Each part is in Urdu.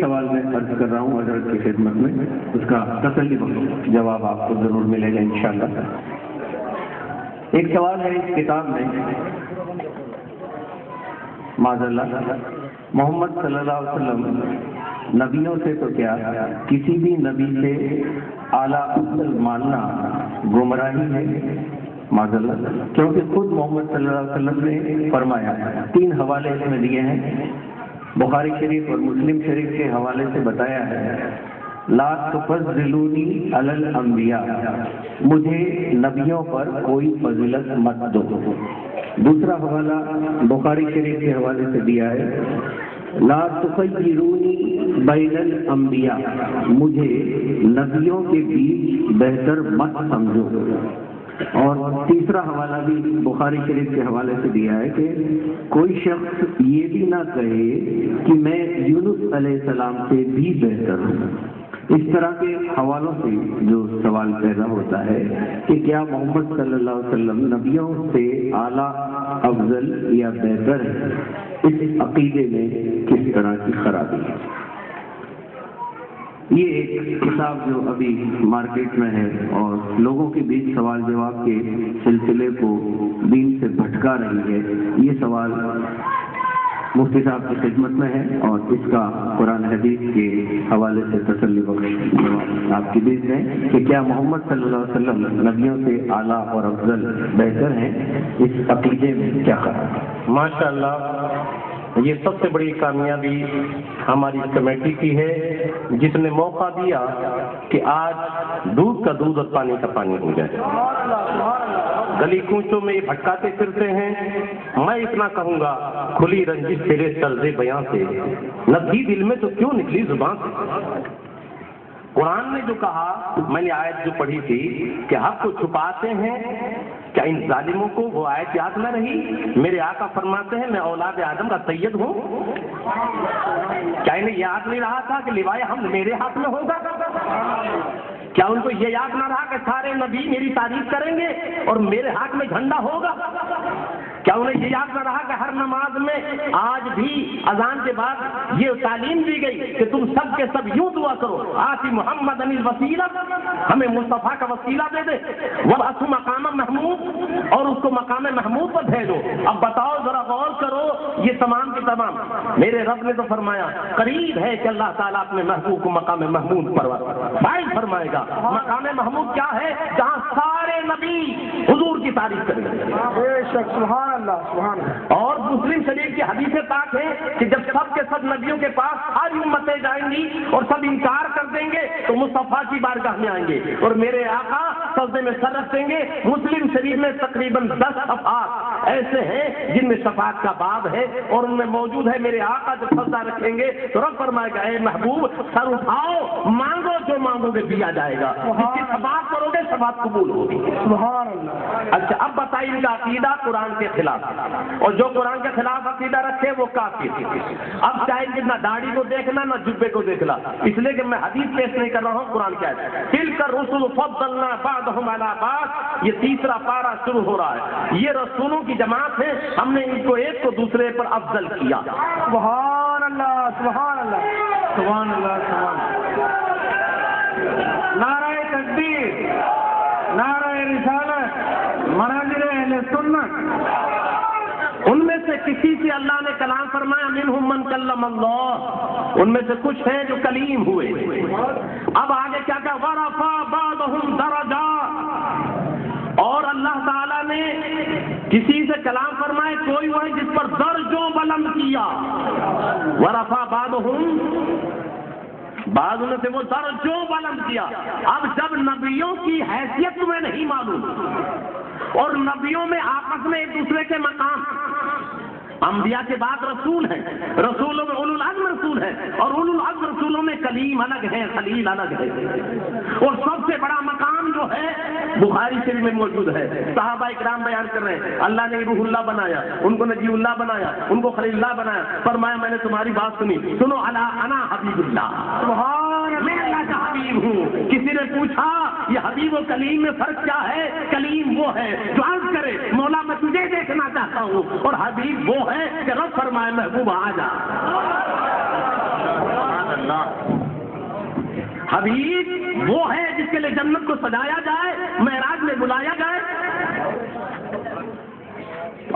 سوال میں عرض کر رہا ہوں حضرت کی خدمت میں، اس کا تسلی بخش جواب آپ کو ضرور ملے گا انشاءاللہ۔ ایک سوال ہے اس کتاب میں، معاذ اللہ، محمد صلی اللہ علیہ وسلم نبیوں سے تو کیا کسی بھی نبی سے اعلیٰ افضل ماننا گمراہی ہے؟ معاذ اللہ، کیونکہ خود محمد صلی اللہ علیہ وسلم نے فرمایا، 3 حوالے اس میں دیے ہیں، بخاری شریف اور مسلم شریف کے حوالے سے بتایا ہے، لا تفضلونی علی الانبیاء، مجھے نبیوں پر کوئی فضیلت مت دو۔ دوسرا حوالہ بخاری شریف کے حوالے سے دیا ہے، لا تخیرونی بین الانبیاء، مجھے نبیوں کے بیچ بہتر مت سمجھو۔ اور تیسرا حوالہ بھی بخاری شریف کے حوالے سے دیا ہے کہ کوئی شخص یہ بھی نہ کہے کہ میں یونس علیہ السلام سے بھی بہتر ہوں۔ اس طرح کے حوالوں سے جو سوال پیدا ہوتا ہے کہ کیا محمد صلی اللہ علیہ وسلم نبیوں سے اعلیٰ افضل یا بہتر ہے، اس عقیدے میں کس طرح کی خرابی ہے؟ یہ ایک کتاب جو ابھی مارکیٹ میں ہے اور لوگوں کے بیچ سوال جواب کے سلسلے کو دین سے بھٹکا رہی ہے، یہ سوال مفتی صاحب کی خدمت میں ہے اور اس کا قرآن حدیث کے حوالے سے تسلی بخش جواب آپ کی بیچ ہے کہ کیا محمد صلی اللہ علیہ وسلم نبیوں سے اعلیٰ اور افضل بہتر ہیں، اس عقیدے میں کیا خراب ہے؟ ماشاء اللہ، یہ سب سے بڑی کامیابی ہماری کمیٹی کی ہے جس نے موقع دیا کہ آج دودھ کا دودھ اور پانی کا پانی ہو جائے۔ گلی کوچوں میں یہ بھٹکاتے پھرتے ہیں، میں اتنا کہوں گا، کھلی رنجش تیرے طرز بیاں سے، نہ تھی دل میں تو کیوں نکلی زبان سے۔ قرآن نے جو کہا، میں نے آیت جو پڑھی تھی کہ حق کو چھپاتے ہیں، کیا ان ظالموں کو وہ آیت یاد نہ رہی؟ میرے آقا فرماتے ہیں میں اولاد آدم کا سید ہوں، کیا انہیں یاد نہیں رہا تھا کہ لوائے ہم میرے ہاتھ میں ہوگا؟ کیا ان کو یہ یاد نہ رہا کہ سارے نبی میری تعریف کریں گے اور میرے ہاتھ میں جھنڈا ہوگا؟ کیا انہیں یہ یاد نہ رہا کہ ہر نماز میں آج بھی اذان کے بعد یہ تعلیم دی گئی کہ تم سب کے سب یوں دعا کرو، آتی محمد انل وسیلہ، ہمیں مصطفیٰ کا وسیلہ دے دے، وابعثہ مقام محمود، اور اس کو مقام محمود پر بھیجو۔ اب بتاؤ ذرا غور کرو، یہ تمام کے تمام میرے رب نے تو فرمایا قریب ہے کہ اللہ تعالیٰ اپنے محبوب کو مقام محمود پر فائز فرمائے گا۔ مقام محمود کیا ہے؟ جہاں سارے نبی حضور کی تعریف کریں گے۔ بے شک، سبحان اللہ، سبحان اللہ۔ اور مسلم شریف کی حدیث پاک ہے کہ جب سب کے سب نبیوں کے پاس ساری امتیں جائیں گی اور سب انکار کر دیں گے تو مصطفیٰ کی بارگاہ میں آئیں گے اور میرے آقا سجدے میں سر رکھ دیں گے۔ مسلم شریف میں تقریباً 10 صفحات ایسے ہیں جن میں شفاعت کا باب ہے اور ان میں موجود ہے میرے آقا جب سجدہ رکھیں گے تو رب فرمائے گا، اے محبوب سر اٹھاؤ، مانگو جو مانگو گے دیا جائے گا، جس کی شفاعت کرو گے شفاعت قبول ہوگی۔ سبحان اللہ۔ اچھا، اب بتائیے ان کا عقیدہ قرآن کے خلاف، اور جو قرآن کے خلاف عقیدہ رکھے وہ کافر۔ اب چاہے کہ نہ داڑھی کو دیکھنا نہ جبے کو دیکھنا، اس لیے کہ میں حدیث پیش نہیں کر رہا ہوں، قرآن کیا ہے، تلک الرسل فضلنا بعضهم علی بعض، یہ تیسرا پارہ شروع ہو رہا ہے۔ یہ رسولوں کی جماعت ہے، ہم نے ان کو ایک کو دوسرے پر افضل کیا۔ سبحان اللہ، سبحان اللہ، سبحان اللہ، سبحان اللہ۔ نعرہ تکبیر، نعرہ رسالت، مناظر اہل سنت۔ ان میں سے کسی سے اللہ نے کلام فرمایا، منہم من کلم اللہ، ان میں سے کچھ ہیں جو کلیم ہوئے۔ اب آگے کیا کہا، ورفع بعضهم درجات، اور اللہ تعالیٰ نے کسی سے کلام فرمائے، کوئی وہ ہے جس پر درجوں بلند کیا، ورفع بعضهم، بعض میں سے وہ درجوں بلند کیا۔ اب جب نبیوں کی حیثیت تمہیں نہیں معلوم اور نبیوں میں آپس میں ایک دوسرے کے مقام، انبیاء کے بعد رسول ہیں، رسولوں میں اولو العزم رسول ہیں، اور اولو العزم رسولوں میں کلیم الگ ہے، خلیل الگ ہے، اور سب سے بڑا مقام جو ہے بخاری شریف میں موجود ہے۔ صحابہ اکرام بیان کر رہے ہیں، اللہ نے روح اللہ بنایا، ان کو نجی اللہ بنایا، ان کو خلیل اللہ بنایا، فرمایا میں نے تمہاری بات سنی، سنو انا حبیب اللہ، سبحان میں اللہ کا حبیب ہوں۔ کسی نے پوچھا یہ حبیب و کلیم میں فرق کیا ہے؟ کلیم وہ ہے جو عرض کرے مولا میں تجھے دیکھنا چاہتا ہوں، اور حبیب وہ ہے کہ رب فرمائے محبوب آ جا۔ حبیب وہ ہے جس کے لیے جنت کو سجایا جائے، معراج میں بلایا جائے.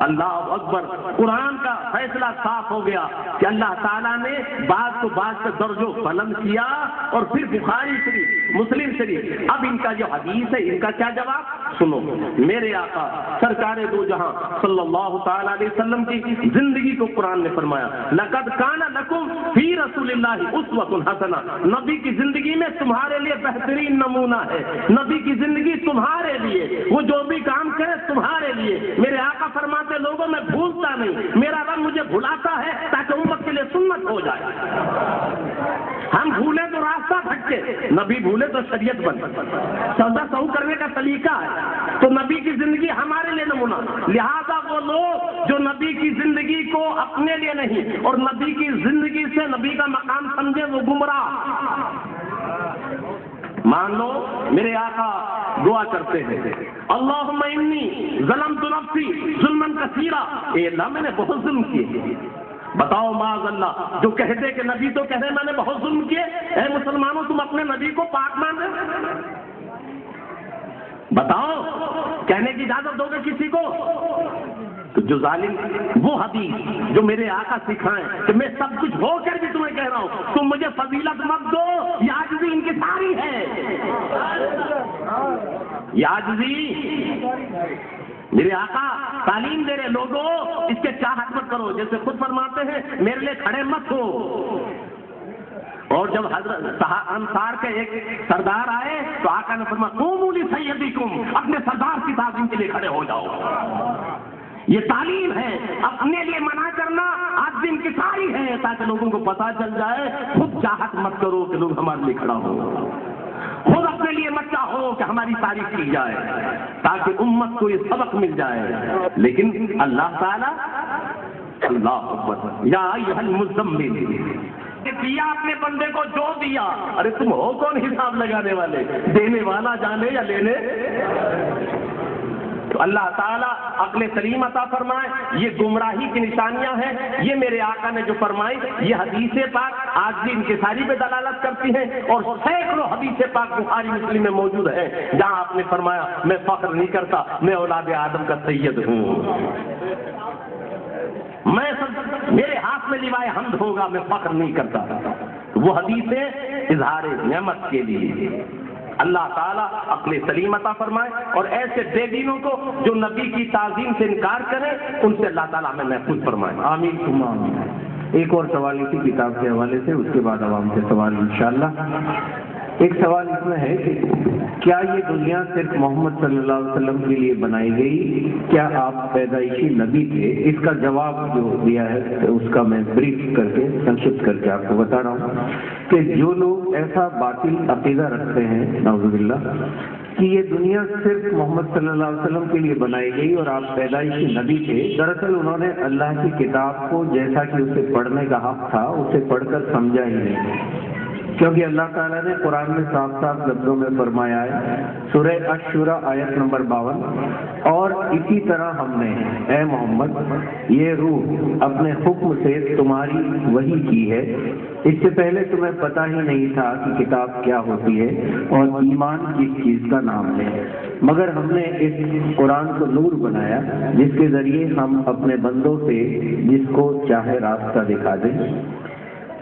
اللہ اکبر. قرآن کا فیصلہ صاف ہو گیا کہ اللہ تعالیٰ نے بعض کو بعض کا درجہ بلند کیا. اور پھر بخاری شریف، مسلم شریف، اب ان کا جو حدیث ہے ان کا کیا جواب سنو. میرے آقا سرکار دو جہاں صلی اللہ تعالی علیہ وسلم کی زندگی کو قرآن نے فرمایا لقد کان لکم فی رسول اللہ اسوۃ حسنہ. نبی کی زندگی میں تمہارے لیے بہترین نمونہ ہے. نبی کی زندگی تمہارے لیے، وہ جو بھی کام کرے تمہارے لیے. میرے آقا فرماتے لوگوں میں بھولتا نہیں، میرا رب مجھے بھلاتا ہے تاکہ امت کے لیے سنت ہو جائے. ہم بھولے تو راستہ بھٹکے، نبی بھولے تو شریعت بن. سودا سہو کرنے کا طریقہ ہے تو نبی کی زندگی ہمارے لیے نمونہ. لہذا وہ لوگ جو نبی کی زندگی کو اپنے لیے نہیں اور نبی کی زندگی سے نبی کا مقام سمجھے وہ گمراہ. مان لو میرے آقا دعا کرتے ہیں اللہم انی ظلمت نفسی ظلما کثیرا. اے اللہ میں نے بہت ظلم کیے. بتاؤ معاذ اللہ جو کہتے کہ نبی تو کہتے میں نے بہت ظلم کیے. اے مسلمانوں تم اپنے نبی کو پاک مان رہے؟ بتاؤ کہنے کی اجازت دو گے کسی کو؟ تو جو ظالم وہ حدیث جو میرے آقا سکھائیں کہ میں سب کچھ ہو کر بھی تمہیں کہہ رہا ہوں تم مجھے فضیلت مت دو، یہ عاجزی ان کی ساری ہے. یہ عاجزی میرے آقا تعلیم دے رہے لوگوں اس کے چاہت مت کرو. جیسے خود فرماتے ہیں میرے لیے کھڑے مت ہو. اور جب حضرت انصار کے ایک سردار آئے تو آقا نے فرمایا قوموا لسیدکم، اپنے سردار کی تعظیم کے لیے کھڑے ہو جاؤ. یہ تعلیم ہے. اپنے لیے منع کرنا آج دن کی ساری ہے تاکہ لوگوں کو پتا چل جائے. خود چاہت مت کرو کہ لوگ ہمارے لیے کھڑا ہو. خود اپنے لیے مت چاہو کہ ہماری تعریف کی جائے تاکہ امت کو یہ سبق مل جائے. لیکن اللہ تعالیٰ اللہ اکبر یا ایھا المزمل دیا اپنے بندے کو جو دیا. ارے تم ہو کون حساب لگانے والے؟ دینے والا جانے یا لینے. تو اللہ تعالیٰ عقل سلیم عطا فرمائے. یہ گمراہی کی نشانیاں ہیں. یہ میرے آقا نے جو فرمائی یہ حدیث پاک آج بھی انکساری پہ دلالت کرتی ہیں اور سینکڑوں حدیث پاک بخاری مسلم میں موجود ہیں جہاں آپ نے فرمایا میں فخر نہیں کرتا، میں اولاد آدم کا سید ہوں. میں سب میرے ہاتھ میں لیوائے حمد ہوگا، میں فخر نہیں کرتا. وہ حدیثیں اظہار نعمت کے لیے. اللہ تعالیٰ عقل سلیم عطا فرمائے اور ایسے بے دینوں کو جو نبی کی تعظیم سے انکار کریں ان سے اللہ تعالیٰ ہمیں محفوظ فرمائے. آمین ثم آمین. ایک اور سوال اسی کتاب کے حوالے سے، اس کے بعد عوام سے سوال انشاءاللہ. ایک سوال اس میں ہے کہ کیا یہ دنیا صرف محمد صلی اللہ علیہ وسلم کے لیے بنائی گئی؟ کیا آپ پیدائشی نبی تھے؟ اس کا جواب جو دیا ہے اس کا میں بریف کر کے سنکشت کر کے آپ کو بتا رہا ہوں کہ جو لوگ ایسا باطل عقیدہ رکھتے ہیں نعوذ باللہ کہ یہ دنیا صرف محمد صلی اللہ علیہ وسلم کے لیے بنائی گئی اور آپ پیدائشی نبی تھے، دراصل انہوں نے اللہ کی کتاب کو جیسا کہ اسے پڑھنے کا حق تھا اسے پڑھ کر سمجھا ہی نہیں. کیونکہ اللہ تعالیٰ نے قرآن میں صاف صاف لفظوں میں فرمایا ہے سورہ الشورى آیت نمبر 52 اور اسی طرح ہم نے اے محمد یہ روح اپنے حکم سے تمہاری وحی کی ہے. اس سے پہلے تمہیں پتہ ہی نہیں تھا کہ کتاب کیا ہوتی ہے اور ایمان کس چیز کا نام ہے، مگر ہم نے اس قرآن کو نور بنایا جس کے ذریعے ہم اپنے بندوں سے جس کو چاہے راستہ دکھا دیں.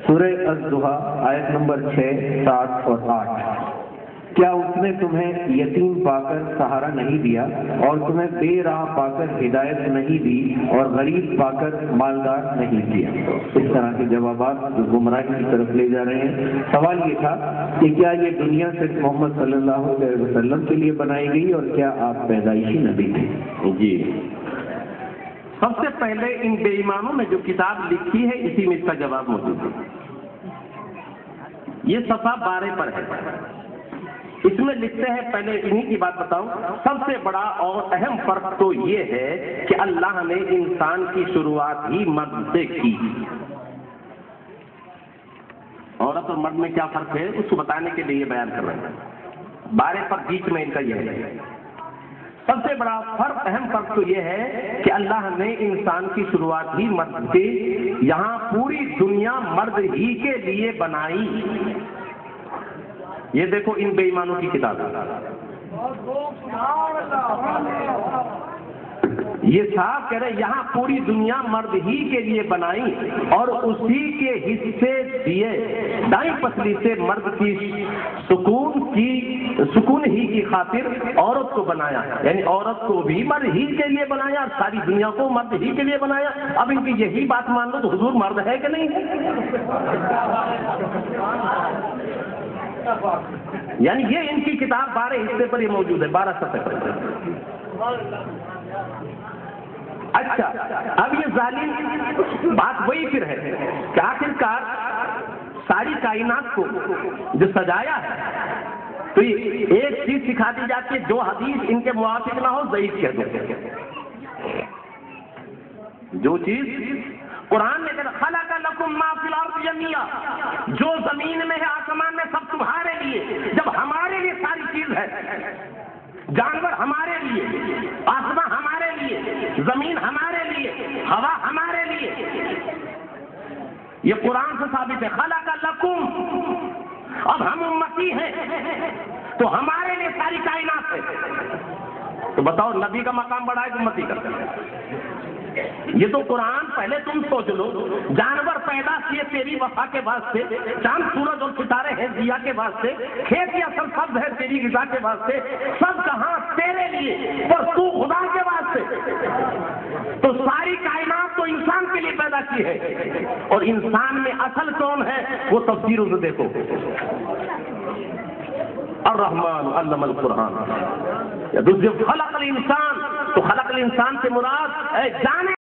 سورہ الضحیٰ آیت نمبر 6، 7 اور 8. کیا اس نے تمہیں یتیم پا کر سہارا نہیں دیا اور تمہیں بے راہ پا کر ہدایت نہیں دی اور غریب پا کر مالدار نہیں کیا؟ اس طرح کے جوابات جو گمراہی کی طرف لے جا رہے ہیں. سوال یہ تھا کہ کیا یہ دنیا صرف محمد صلی اللہ علیہ وسلم کے لیے بنائی گئی اور کیا آپ پیدائشی نبی تھے؟ جی سب سے پہلے ان بے ایمانوں میں جو کتاب لکھی ہے اسی میں اس کا جواب موجود ہے. یہ صفحہ 12 پر ہے. اس میں لکھتے ہیں پہلے انہی کی بات بتاؤں. سب سے بڑا اور اہم فرق تو یہ ہے کہ اللہ نے انسان کی شروعات ہی مرد سے کی. عورت اور مرد میں کیا فرق ہے اس کو بتانے کے لیے یہ بیان کر رہے ہیں. 12 پر بیچ میں ان کا یہ ہے. سب سے بڑا فرق، اہم فرق تو یہ ہے کہ اللہ نے انسان کی شروعات ہی مرد سے، یہاں پوری دنیا مرد ہی کے لیے بنائی۔ یہ دیکھو ان بے ایمانوں کی کتاب، یہ صاحب کہہ رہے یہاں پوری دنیا مرد ہی کے لیے بنائی اور اسی کے حصے دیے، دائیں پسلی سے مرد کی سکون ہی کی خاطر عورت کو بنایا، یعنی عورت کو بھی مرد ہی کے لیے بنایا اور ساری دنیا کو مرد ہی کے لیے بنایا۔ اب ان کی یہی بات مان لو تو حضور مرد ہے کہ نہیں ہے؟ یعنی یہ ان کی کتاب 12 حصے پر یہ موجود ہے، 12 صفحے پر۔ اچھا، اب یہ ظالم بات وہی پھر ہے کہ آخرکار ساری کائنات کو جو سجایا ہے تو ایک چیز سکھا دی جاتی ہے، جو حدیث ان کے موافق نہ ہو ضعیف کہہ دو۔ جو چیز قرآن نے کہا خلق لکم ما فی الارض جمیعا، جو زمین میں ہے آسمان میں سب تمہارے لیے، جب ہمارے لیے ساری چیز ہے، جانور ہمارے لیے، آسمان ہمارے لیے، زمین ہمارے لیے، ہوا ہمارے لیے، یہ قرآن سے ثابت ہے۔ خلق لکم، اب ہم امتی ہیں تو ہمارے لیے ساری کائنات ہے، تو بتاؤ نبی کا مقام بڑا ہے کہ امتی کا؟ یہ تو قرآن، پہلے تم سوچ لو، جانور پیدا کیے تیری وفا کے واسطے، چاند سورج اور ستارے ہیں ضیا کے واسطے، کھیت یا سب سبز ہے تیری غذا کے واسطے، سب کہاں تیرے لیے، پر تو خدا کے واسطے۔ تو ساری کائنات تو انسان کے لیے پیدا کی ہے، اور انسان میں اصل کون ہے وہ تفسیروں سے دیکھو۔ الرحمن علم القرآن، خلق الانسان، تو خلق الانسان سے مراد جانے